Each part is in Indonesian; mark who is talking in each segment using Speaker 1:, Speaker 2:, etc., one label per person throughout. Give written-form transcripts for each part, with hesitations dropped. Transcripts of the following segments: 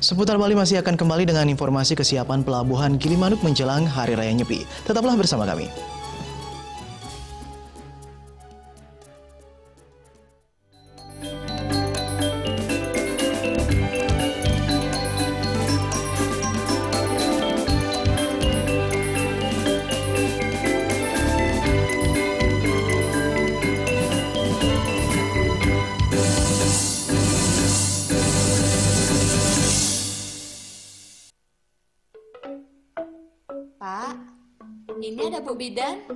Speaker 1: Seputar Bali masih akan kembali dengan informasi kesiapan pelabuhan Gilimanuk menjelang Hari Raya Nyepi. Tetaplah bersama kami.
Speaker 2: Pak, ini ada Bu Bidan.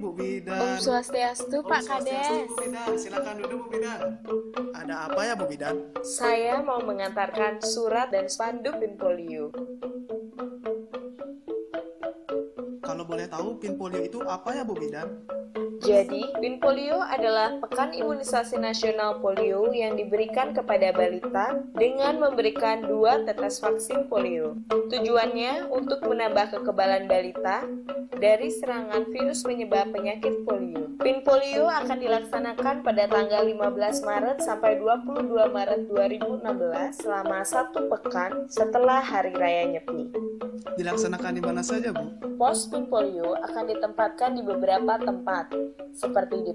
Speaker 3: Bu Bidan.
Speaker 2: Om Swastiastu, Pak Kades.
Speaker 3: Bu Bidan, silakan duduk Bu Bidan. Ada apa ya Bu Bidan?
Speaker 2: Saya mau mengantarkan surat dan spanduk Pinpolio.
Speaker 3: Kalau boleh tahu Pinpolio itu apa ya Bu Bidan?
Speaker 2: Jadi, Pinpolio adalah pekan imunisasi nasional polio yang diberikan kepada balita dengan memberikan 2 tetes vaksin polio. Tujuannya untuk menambah kekebalan balita dari serangan virus penyebab penyakit polio. Pinpolio akan dilaksanakan pada tanggal 15 Maret sampai 22 Maret 2016 selama 1 pekan setelah Hari Raya Nyepi.
Speaker 3: Dilaksanakan di mana saja Bu?
Speaker 2: Pos Pinpolio akan ditempatkan di beberapa tempat, seperti di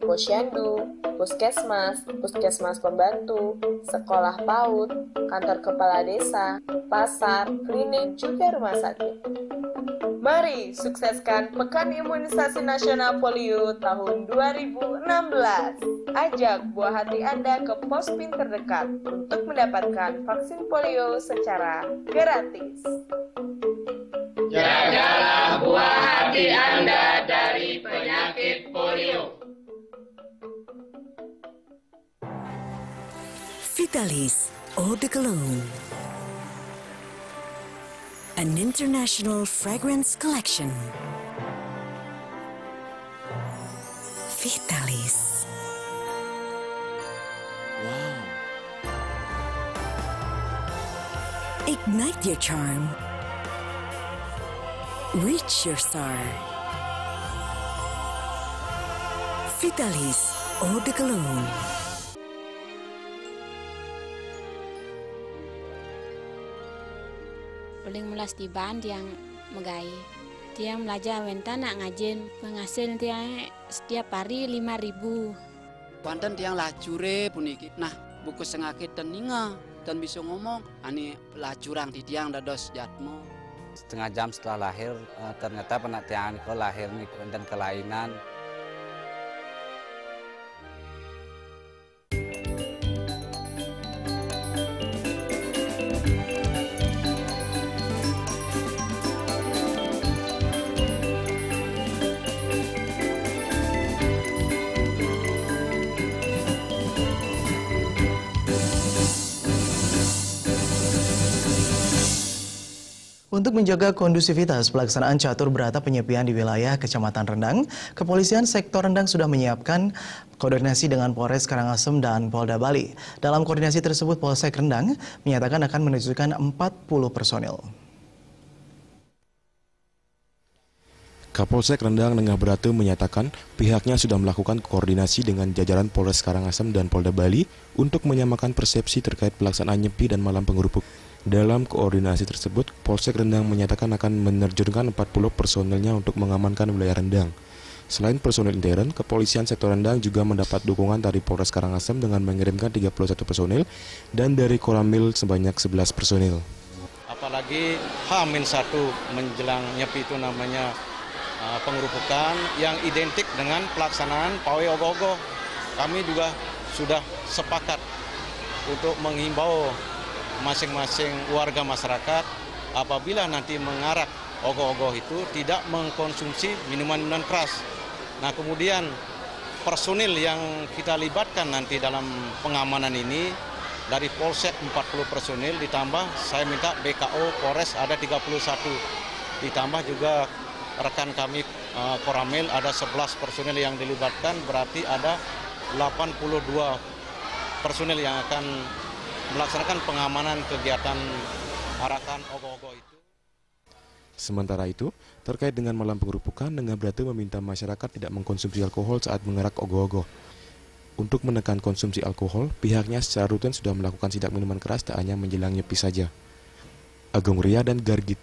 Speaker 2: posyandu, puskesmas, puskesmas pembantu, sekolah PAUD, kantor kepala desa, pasar, klinik, juga rumah sakit. Mari sukseskan Pekan Imunisasi Nasional Polio tahun 2016. Ajak buah hati Anda ke pos PIN terdekat untuk mendapatkan vaksin polio secara gratis.
Speaker 4: Jagalah buah hati Anda dari penyakit polio.
Speaker 5: Vitalis Eau de Cologne, an international fragrance collection. Vitalis.
Speaker 3: Wow.
Speaker 5: Ignite your charm. Reach your star. Vitalis Eau de Cologne.
Speaker 6: Paling melas tiban yang megai. Dia belajar wenta nak ngajin penghasil dia setiap hari 5.000.
Speaker 7: Banten tiang lajure puniki. Nah, buku sengakit teninga dan bisa ngomong ani lajurang di tiang dados jatmo.
Speaker 8: Setengah jam setelah lahir, ternyata penatian ko lahir nih dan kelainan.
Speaker 1: Untuk menjaga kondusivitas pelaksanaan catur berata penyepian di wilayah Kecamatan Rendang, Kepolisian Sektor Rendang sudah menyiapkan koordinasi dengan Polres Karangasem dan Polda Bali. Dalam koordinasi tersebut, Polsek Rendang menyatakan akan menerjunkan 40 personil.
Speaker 9: Kapolsek Rendang Nengah Berate menyatakan pihaknya sudah melakukan koordinasi dengan jajaran Polres Karangasem dan Polda Bali untuk menyamakan persepsi terkait pelaksanaan nyepi dan malam pengerupuk. Dalam koordinasi tersebut, Polsek Rendang menyatakan akan menerjunkan 40 personelnya untuk mengamankan wilayah Rendang. Selain personel intern, Kepolisian Sektor Rendang juga mendapat dukungan dari Polres Karangasem dengan mengirimkan 31 personel dan dari Koramil sebanyak 11 personel.
Speaker 10: Apalagi H-1 menjelang nyepi itu namanya pengerupukan yang identik dengan pelaksanaan pawai ogoh-ogoh. Kami juga sudah sepakat untuk menghimbau masing-masing warga masyarakat apabila nanti mengarak ogoh-ogoh itu tidak mengkonsumsi minuman-minuman keras. Nah, kemudian personil yang kita libatkan nanti dalam pengamanan ini dari Polsek 40 personil ditambah saya minta BKO Polres ada 31. Ditambah juga rekan kami Koramil ada 11 personil yang dilibatkan, berarti ada 82 personil yang akan melaksanakan pengamanan kegiatan arakan ogoh-ogoh itu.
Speaker 9: Sementara itu, terkait dengan malam pengerupukan, Nengah Berate meminta masyarakat tidak mengkonsumsi alkohol saat mengarak ogoh-ogoh. Untuk menekan konsumsi alkohol, pihaknya secara rutin sudah melakukan sidak minuman keras tak hanya menjelang nyepi saja. Agung Ria dan Gargit